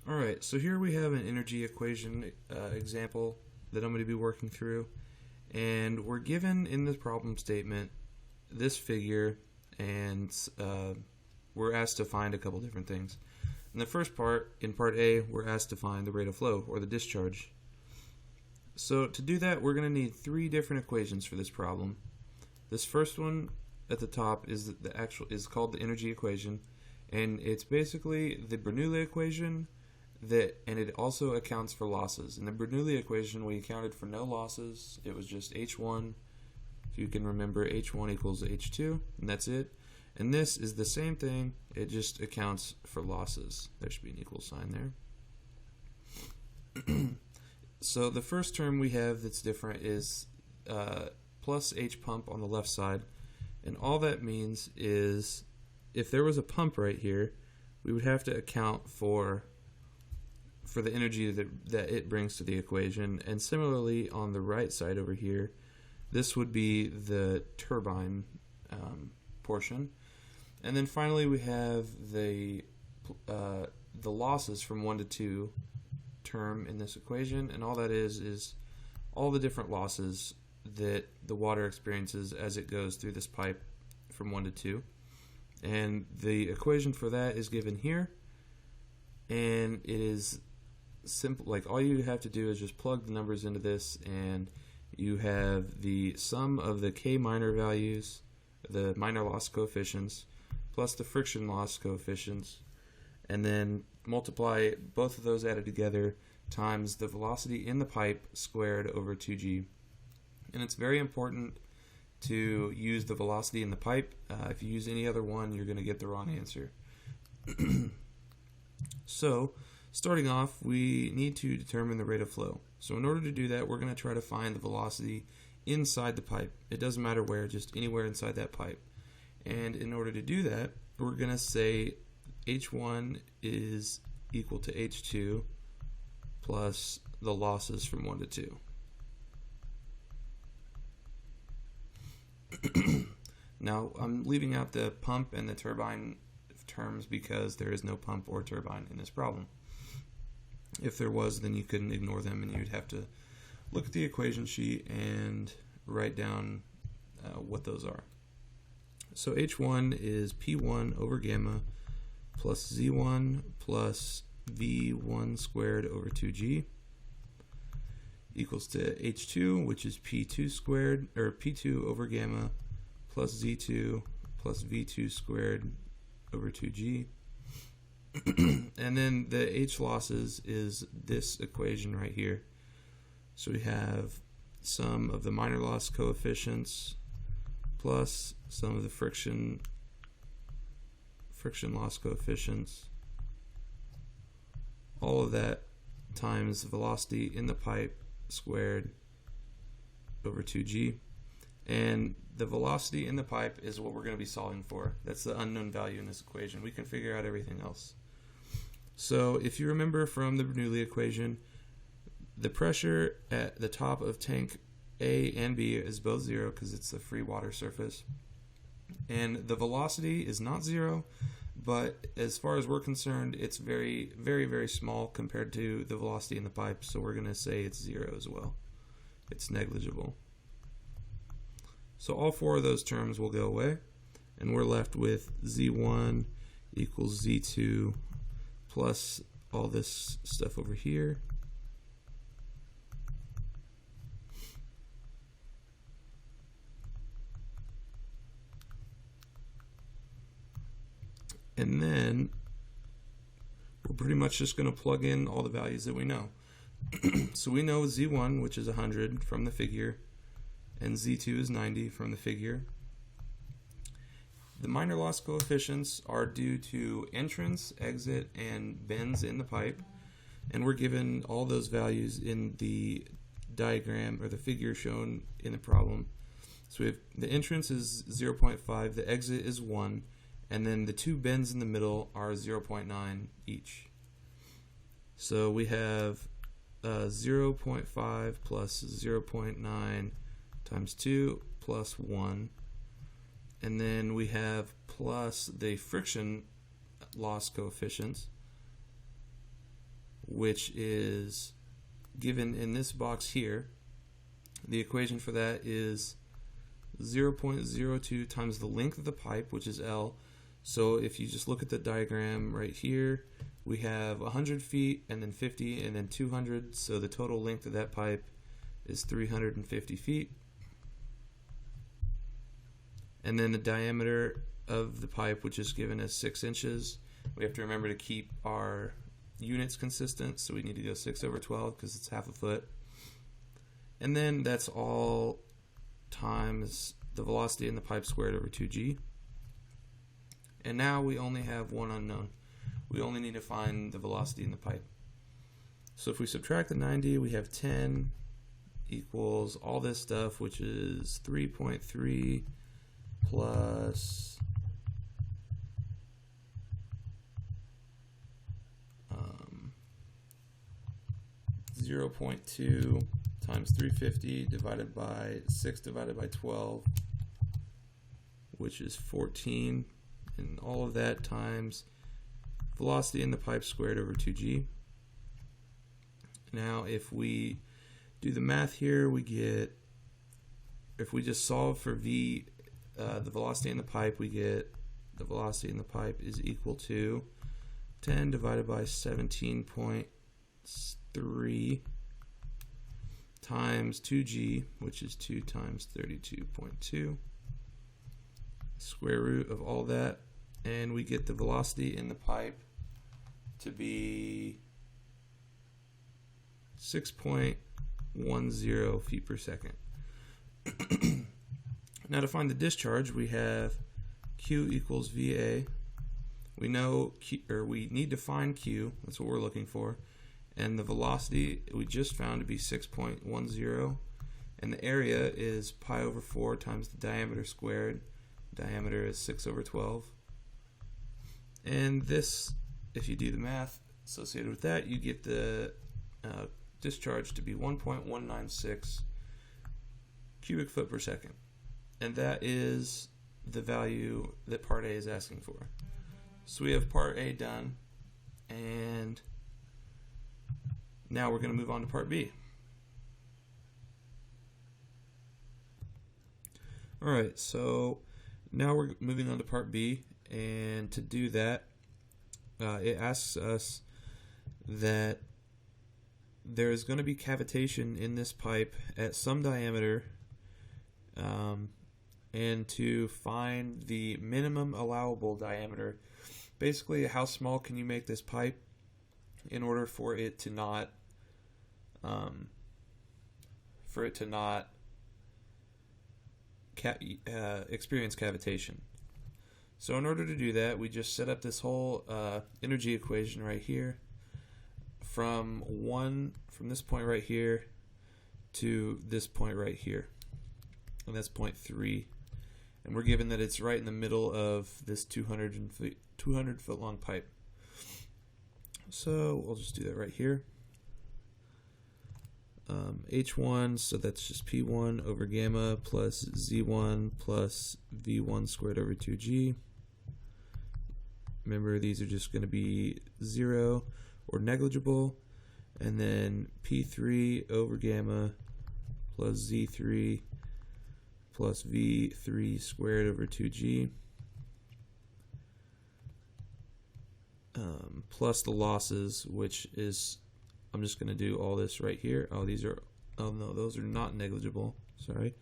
Alright, so here we have an energy equation example that I'm going to be working through, and we're given in the problem statement this figure, and we're asked to find a couple different things. In the first part, in part A, we're asked to find the rate of flow, or the discharge. So to do that, we're going to need three different equations for this problem. This first one at the top is is called the energy equation, and it's basically the Bernoulli equation, and it also accounts for losses. In the Bernoulli equation, we accounted for no losses. It was just H1. If you can remember, H1 equals H2, and that's it. And this is the same thing. It just accounts for losses. There should be an equal sign there. So the first term we have that's different is plus H pump on the left side. And all that means is if there was a pump right here, we would have to account for the energy that it brings to the equation. And similarly, on the right side over here, this would be the turbine portion. And then finally, we have the losses from 1 to 2 term in this equation, and all that is all the different losses that the water experiences as it goes through this pipe from 1 to 2. And the equation for that is given here, and it is simple. Like, all you have to do is just plug the numbers into this, and you have the sum of the K minor values, the minor loss coefficients, plus the friction loss coefficients, and then multiply both of those added together times the velocity in the pipe squared over 2g. And it's very important to use the velocity in the pipe. If you use any other one, you're going to get the wrong answer. So, starting off, we need to determine the rate of flow. So in order to do that, we're going to try to find the velocity inside the pipe. It doesn't matter where, just anywhere inside that pipe. And in order to do that, we're going to say H1 is equal to H2 plus the losses from 1 to 2. Now, I'm leaving out the pump and the turbine terms because there is no pump or turbine in this problem. If there was, then you couldn't ignore them, and you'd have to look at the equation sheet and write down what those are. So H1 is P1 over gamma plus Z1 plus V1 squared over 2G equals to H2, which is P2 squared, or P2 over gamma plus Z2 plus V2 squared over 2G. And then the H losses is this equation right here. So we have sum of the minor loss coefficients plus sum of the friction loss coefficients, all of that times velocity in the pipe squared over 2g. And the velocity in the pipe is what we're going to be solving for. That's the unknown value in this equation. We can figure out everything else. So if you remember from the Bernoulli equation, the pressure at the top of tank A and B is both 0 because it's a free water surface. And the velocity is not 0, but as far as we're concerned, it's very, very, very small compared to the velocity in the pipe, so we're going to say it's 0 as well. It's negligible. So all four of those terms will go away, and we're left with Z1 equals Z2 plus all this stuff over here. And then we're pretty much just going to plug in all the values that we know. So we know Z1, which is 100 from the figure, and Z2 is 90 from the figure. The minor loss coefficients are due to entrance, exit, and bends in the pipe, and we're given all those values in the diagram or the figure shown in the problem. So we have the entrance is 0.5, the exit is 1, and then the two bends in the middle are 0.9 each. So we have 0.5 plus 0.9 times 2 plus 1. And then we have plus the friction loss coefficients. which is given in this box here. The equation for that is 0.02 times the length of the pipe, which is L. So if you just look at the diagram right here, we have 100 feet and then 50 and then 200, so the total length of that pipe is 350 feet. And then the diameter of the pipe, which is given as 6 inches. We have to remember to keep our units consistent, so we need to go 6 over 12 because it's half a foot. And then that's all times the velocity in the pipe squared over 2g. And now we only have one unknown. We only need to find the velocity in the pipe. So if we subtract the 90, we have 10 equals all this stuff, which is 3.3 plus 0.2 times 350 divided by 6 divided by 12, which is 14, and all of that times velocity in the pipe squared over 2g. Now if we do the math here, we get, if we just solve for v, the velocity in the pipe, we get the velocity in the pipe is equal to 10 divided by 17.3 times 2g, which is 2 times 32.2, square root of all that, and we get the velocity in the pipe to be 6.10 feet per second. Now to find the discharge, we have Q equals VA. We know Q, or we need to find Q, that's what we're looking for, and the velocity we just found to be 6.10, and the area is pi over 4 times the diameter squared. Diameter is 6 over 12. And this, if you do the math associated with that, you get the discharge to be 1.196 cubic foot per second. And that is the value that part A is asking for. So we have part A done, and now we're going to move on to part B. Alright, so now we're moving on to part B, and to do that, it asks us that there is going to be cavitation in this pipe at some diameter, and to find the minimum allowable diameter. Basically, how small can you make this pipe in order for it to not experience cavitation. So in order to do that, we just set up this whole energy equation right here from this point right here to this point right here, and that's 0.3, and we're given that it's right in the middle of this 200 foot long pipe. So we'll just do that right here. H1, so that's just P1 over gamma plus Z1 plus V1 squared over 2G. Remember, these are just going to be 0 or negligible. And then P3 over gamma plus Z3 plus V3 squared over 2G. Plus the losses, which is, I'm just going to do all this right here. Oh, no, those are not negligible. Sorry.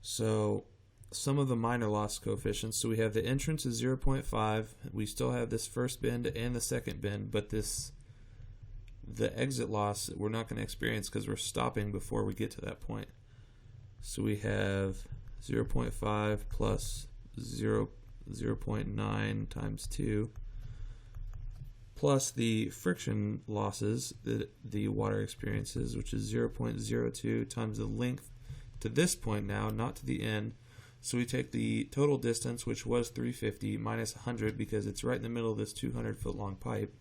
So some of the minor loss coefficients. So we have the entrance is 0.5. We still have this first bend and the second bend, but the exit loss we're not going to experience because we're stopping before we get to that point. So we have 0.5 plus 0.9 times 2 plus the friction losses that the water experiences, which is 0.02 times the length to this point now, not to the end. So we take the total distance, which was 350, minus 100 because it's right in the middle of this 200 foot long pipe.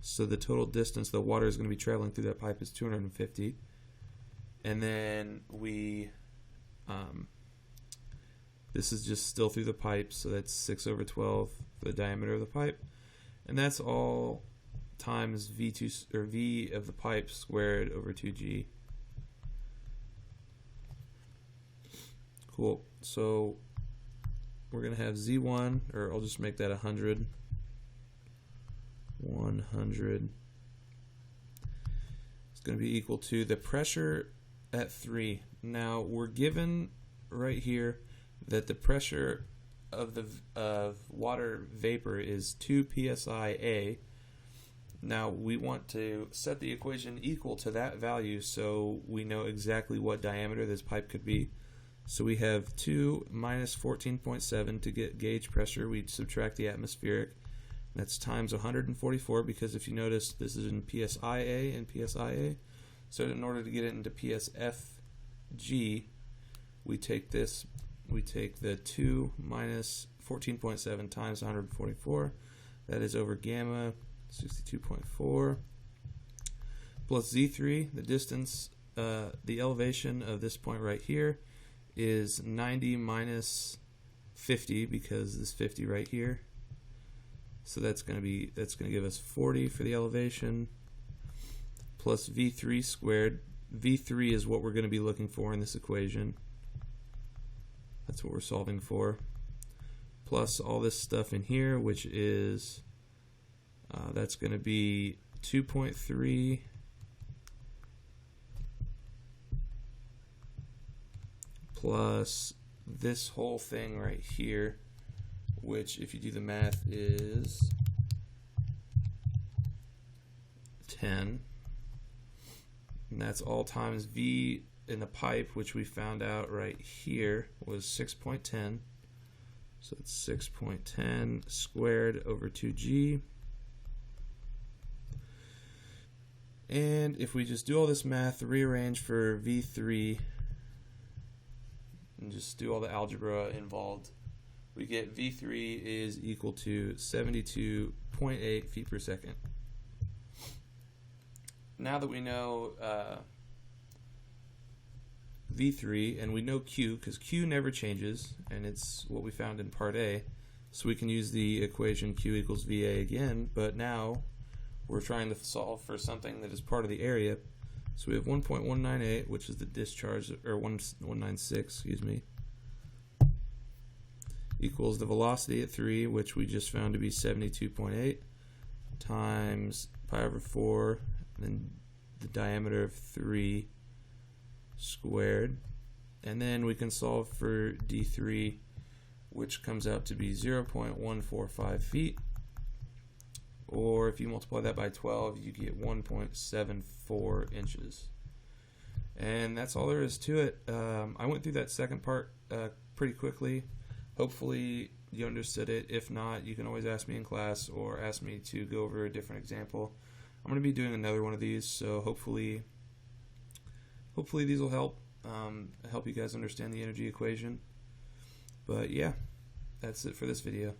So the total distance the water is going to be traveling through that pipe is 250. And then we, this is just still through the pipe, so that's 6 over 12 for the diameter of the pipe. And that's all times V2 or V of the pipe squared over 2G. Cool. So we're going to have Z1, or I'll just make that 100. 100. It's going to be equal to the pressure at 3. Now we're given right here that the pressure of the water vapor is 2 psi. Now we want to set the equation equal to that value so we know exactly what diameter this pipe could be. So we have 2 minus 14.7 to get gauge pressure. We subtract the atmospheric. That's times 144, because if you notice this is in PSIA and PSIA. So in order to get it into PSFG, we take this, we take the 2 minus 14.7 times 144. That is over gamma 62.4 plus Z3, the distance, the elevation of this point right here is 90 minus 50, because this 50 right here. So that's going to give us 40 for the elevation, plus V3 squared. V3 is what we're going to be looking for in this equation. That's what we're solving for. Plus all this stuff in here, which is, that's going to be 2.3 plus this whole thing right here, which if you do the math is 10, and that's all times V in the pipe, which we found out right here was 6.10. So it's 6.10 squared over 2G. And if we just do all this math, rearrange for V3, and just do all the algebra involved, we get V3 is equal to 72.8 feet per second. Now that we know V3 and we know Q, because Q never changes, and it's what we found in part A, so we can use the equation Q equals VA again, but now we're trying to solve for something that is part of the area. So we have 1.198, which is the discharge, or 196, excuse me, equals the velocity at 3, which we just found to be 72.8, times pi over 4, and then the diameter of 3 squared. And then we can solve for D3, which comes out to be 0.145 feet. Or if you multiply that by 12, you get 1.74 inches. And that's all there is to it. I went through that second part pretty quickly. Hopefully you understood it. If not, you can always ask me in class or ask me to go over a different example. I'm going to be doing another one of these, so hopefully these will help you guys understand the energy equation. But yeah, that's it for this video.